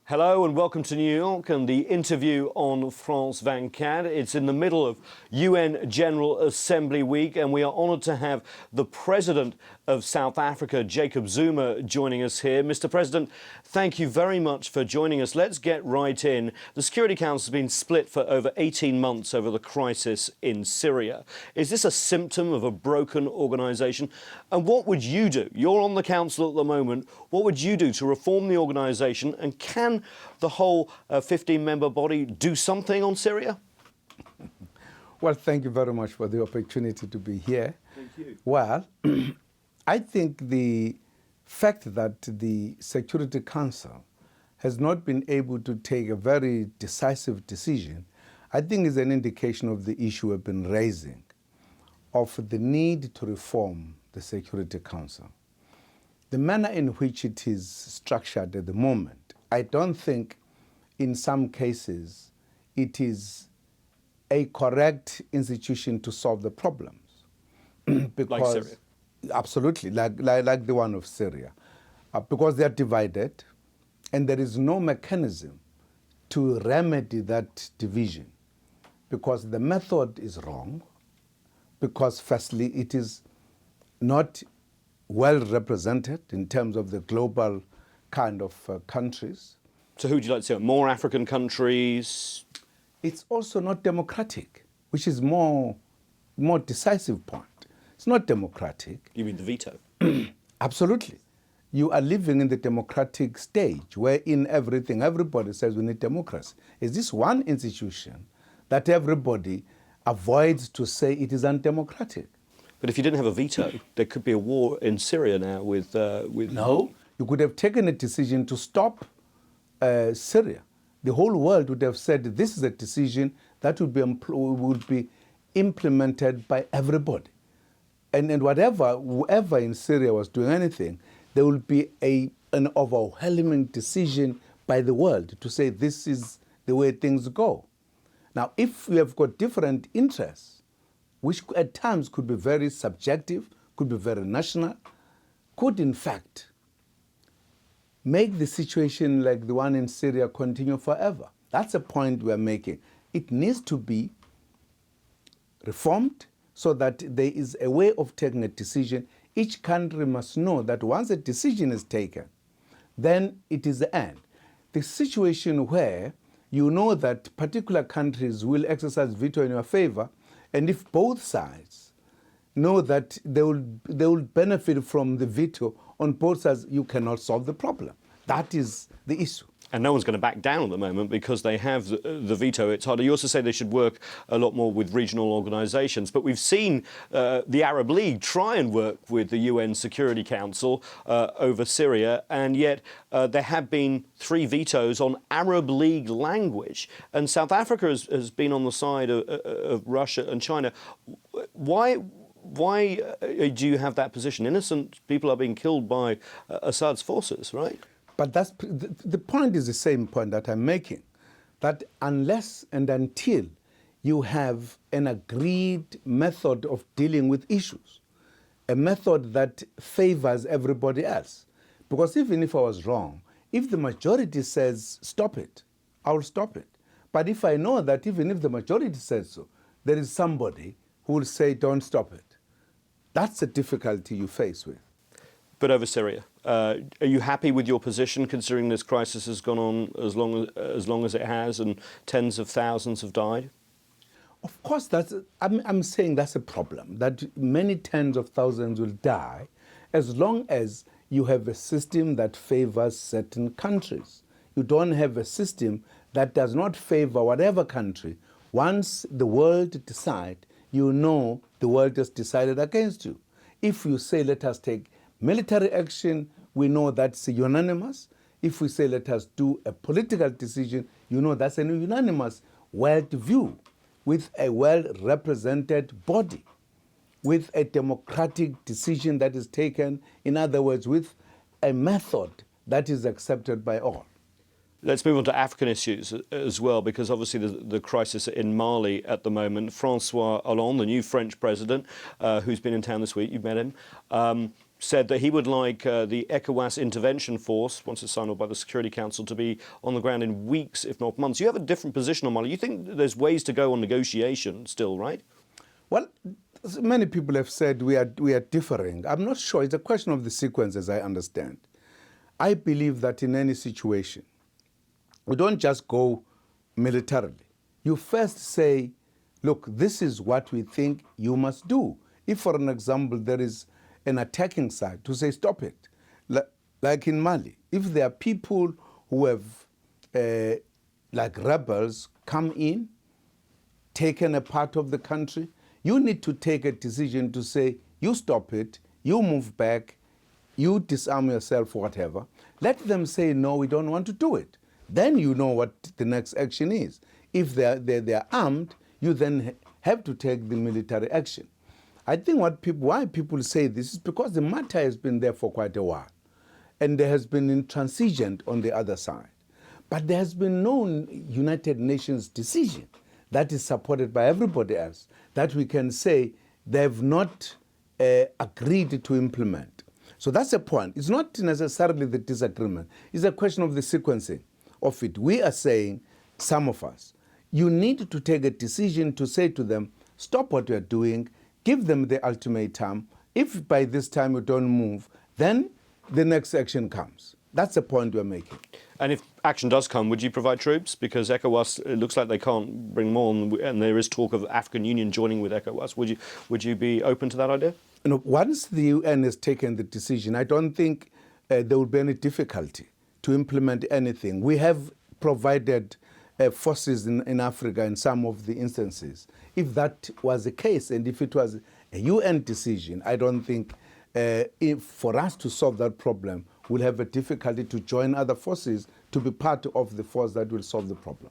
Hello and welcome to New York and the interview on France 24. It's in the middle of UN General Assembly Week and we are honoured to have the President of South Africa, Jacob Zuma, joining us here. Mr. President, thank you very much for joining us. Let's get right in. The Security Council has been split for over 18 months over the crisis in Syria. Is this a symptom of a broken organisation? And what would you do? You're on the Council at the moment. What would you do to reform the organisation, and can the whole 15-member body do something on Syria? Well, thank you very much for the opportunity to be here. Thank you. Well, I think the fact that the Security Council has not been able to take a very decisive decision, I think is an indication of the issue we've been raising, of the need to reform the Security Council. The manner in which it is structured at the moment, I don't think in some cases it is a correct institution to solve the problems. Because, like Syria? Absolutely, like the one of Syria. Because they are divided and there is no mechanism to remedy that division. Because the method is wrong, because firstly it is not well represented in terms of the global kind of countries. So who would you like to see? More African countries? It's also not democratic, which is more decisive point. It's not democratic. You mean the veto? Absolutely. You are living in the democratic stage where in everything, everybody says we need democracy. Is this one institution that everybody avoids to say it is undemocratic? But if you didn't have a veto, there could be a war in Syria now with... No, you could have taken a decision to stop Syria. The whole world would have said this is a decision that would be implemented by everybody. And whoever in Syria was doing anything, there will be an overwhelming decision by the world to say this is the way things go. Now, if we have got different interests, which at times could be very subjective, could be very national, could in fact make the situation like the one in Syria continue forever. That's a point we're making. It needs to be reformed so that there is a way of taking a decision. Each country must know that once a decision is taken, then it is the end. The situation where you know that particular countries will exercise veto in your favor, and if both sides know that they will benefit from the veto on both sides, you cannot solve the problem. That is the issue. And no one's going to back down at the moment because they have the veto. It's harder. You also say they should work a lot more with regional organisations. But we've seen the Arab League try and work with the UN Security Council over Syria, and yet there have been 3 vetoes on Arab League language. And South Africa has been on the side of Russia and China. Why do you have that position? Innocent people are being killed by Assad's forces, right? But that's, the point is the same point that I'm making, that unless and until you have an agreed method of dealing with issues, a method that favors everybody else. Because even if I was wrong, if the majority says stop it, I'll stop it. But if I know that even if the majority says so, there is somebody who will say don't stop it, that's the difficulty you face with. But over Syria, are you happy with your position, considering this crisis has gone on as long as it has and tens of thousands have died? Of course, I'm saying that's a problem, that many tens of thousands will die as long as you have a system that favors certain countries. You don't have a system that does not favor whatever country. Once the world decides, you know the world has decided against you. If you say, let us take military action, we know that's unanimous. If we say, let us do a political decision, you know that's a unanimous world view with a well-represented body, with a democratic decision that is taken, in other words, with a method that is accepted by all. Let's move on to African issues as well, because obviously the crisis in Mali at the moment. Francois Hollande, the new French president, who's been in town this week, you've met him, said that he would like the ECOWAS intervention force, once it's signed off by the Security Council, to be on the ground in weeks, if not months. You have a different position on Mali. You think there's ways to go on negotiation still, right? Well, many people have said we are differing. I'm not sure. It's a question of the sequence, as I understand. I believe that in any situation, we don't just go militarily. You first say, look, this is what we think you must do. If, for an example, there is an attacking side, to say, stop it. Like in Mali, if there are people who have, like rebels, come in, taken a part of the country, you need to take a decision to say, you stop it, you move back, you disarm yourself, whatever. Let them say, no, we don't want to do it. Then you know what the next action is. If they're armed, you then have to take the military action. I think why people say this is because the matter has been there for quite a while. And there has been intransigent on the other side. But there has been no United Nations decision that is supported by everybody else that we can say they have not agreed to implement. So that's a point. It's not necessarily the disagreement. It's a question of the sequencing of it. We are saying, some of us, you need to take a decision to say to them, stop what you're doing, give them the ultimatum. If by this time you don't move, then the next action comes. That's the point we're making. And if action does come, would you provide troops? Because ECOWAS, it looks like they can't bring more, and there is talk of African Union joining with ECOWAS. Would you be open to that idea? You know, once the UN has taken the decision, I don't think there will be any difficulty to implement anything. We have provided forces in Africa in some of the instances. If that was the case, and if it was a UN decision, I don't think for us to solve that problem, we'll have a difficulty to join other forces to be part of the force that will solve the problem.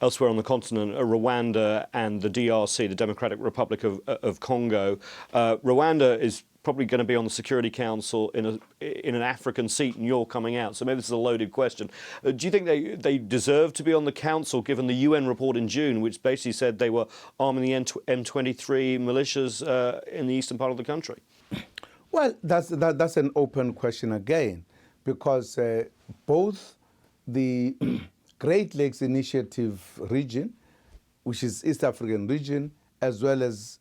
Elsewhere on the continent, Rwanda and the DRC, the Democratic Republic of Congo. Rwanda is probably going to be on the Security Council in an African seat, and you're coming out. So maybe this is a loaded question. Do you think they deserve to be on the council, given the UN report in June, which basically said they were arming the M23 militias in the eastern part of the country? Well, that's an open question again, because both the Great Lakes Initiative region, which is East African region, as well as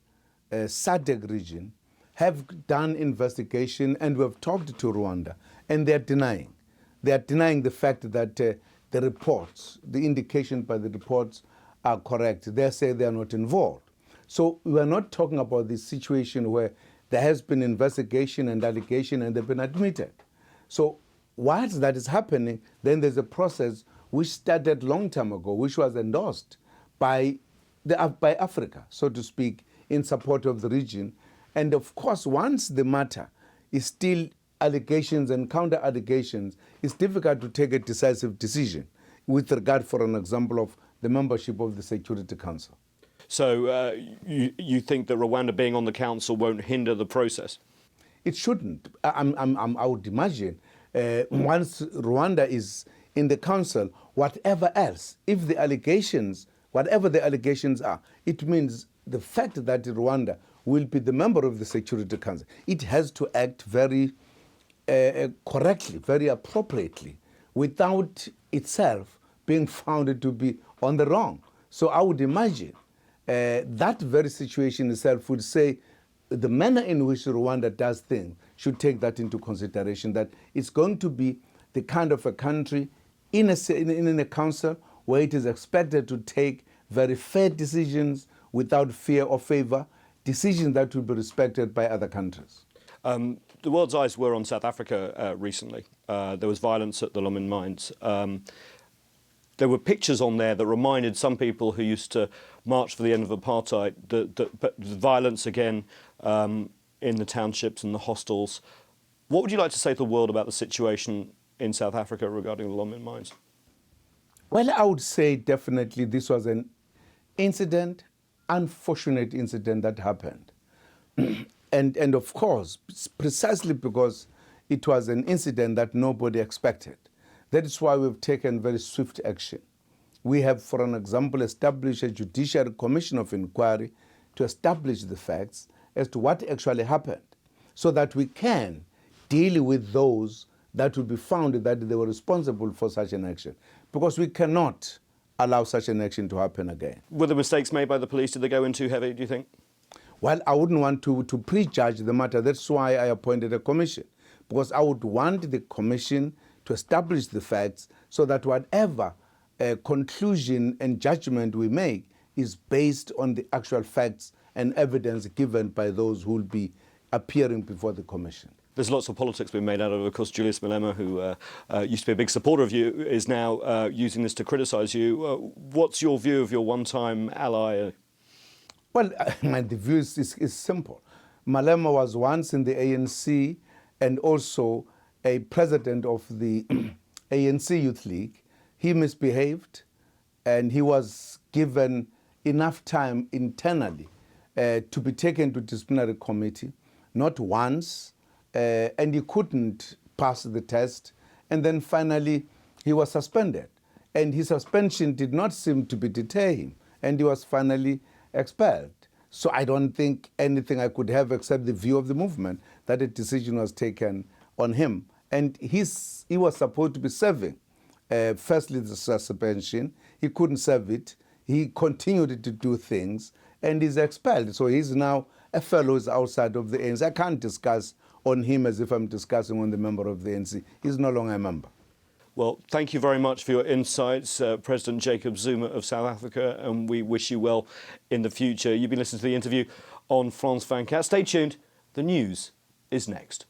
SADC region, have done investigation, and we have talked to Rwanda, and they're denying. They are denying the fact that the reports, the indications by the reports are correct. They say they are not involved. So we are not talking about this situation where there has been investigation and allegation and they've been admitted. So whilst that is happening, then there's a process which started long time ago, which was endorsed by Africa, so to speak, in support of the region. And of course, once the matter is still allegations and counter-allegations, it's difficult to take a decisive decision with regard, for an example, of the membership of the Security Council. So you think that Rwanda being on the council won't hinder the process? It shouldn't. I would imagine once Rwanda is in the council, whatever else, if the allegations, whatever the allegations are, it means the fact that Rwanda will be the member of the Security Council, it has to act very correctly, very appropriately, without itself being found to be on the wrong. So I would imagine that very situation itself would say the manner in which Rwanda does things should take that into consideration, that it's going to be the kind of a country in a council where it is expected to take very fair decisions without fear or favor, decisions that will be respected by other countries. The world's eyes were on South Africa recently. There was violence at the Lommen mines. There were pictures on there that reminded some people who used to march for the end of apartheid but violence again in the townships and the hostels. What would you like to say to the world about the situation in South Africa regarding the Lommen mines? Well, I would say definitely this was an incident, unfortunate incident that happened. and of course, precisely because it was an incident that nobody expected. That is why we've taken very swift action. We have, for an example, established a judicial commission of inquiry to establish the facts as to what actually happened, so that we can deal with those that will be found that they were responsible for such an action. Because we cannot allow such an action to happen again. Were the mistakes made by the police? Did they go in too heavy, do you think? Well, I wouldn't want to prejudge the matter. That's why I appointed a commission, because I would want the commission to establish the facts so that whatever conclusion and judgment we make is based on the actual facts and evidence given by those who will be appearing before the commission. There's lots of politics being made out of it. Of course, Julius Malema, who used to be a big supporter of you, is now using this to criticise you. What's your view of your one-time ally? Well, the view is simple. Malema was once in the ANC and also a president of the ANC Youth League. He misbehaved and he was given enough time internally to be taken to disciplinary committee, not once, and he couldn't pass the test. And then finally, he was suspended. And his suspension did not seem to be deterring, and he was finally expelled. So I don't think anything I could have except the view of the movement that a decision was taken on him. And he was supposed to be serving, firstly, the suspension. He couldn't serve it. He continued to do things, and he's expelled. So he's now a fellow who's outside of the ANC. I can't discuss on him as if I'm discussing on the member of the ANC. He's no longer a member. Well, thank you very much for your insights, President Jacob Zuma of South Africa, and we wish you well in the future. You've been listening to the interview on France 24. Stay tuned. The news is next.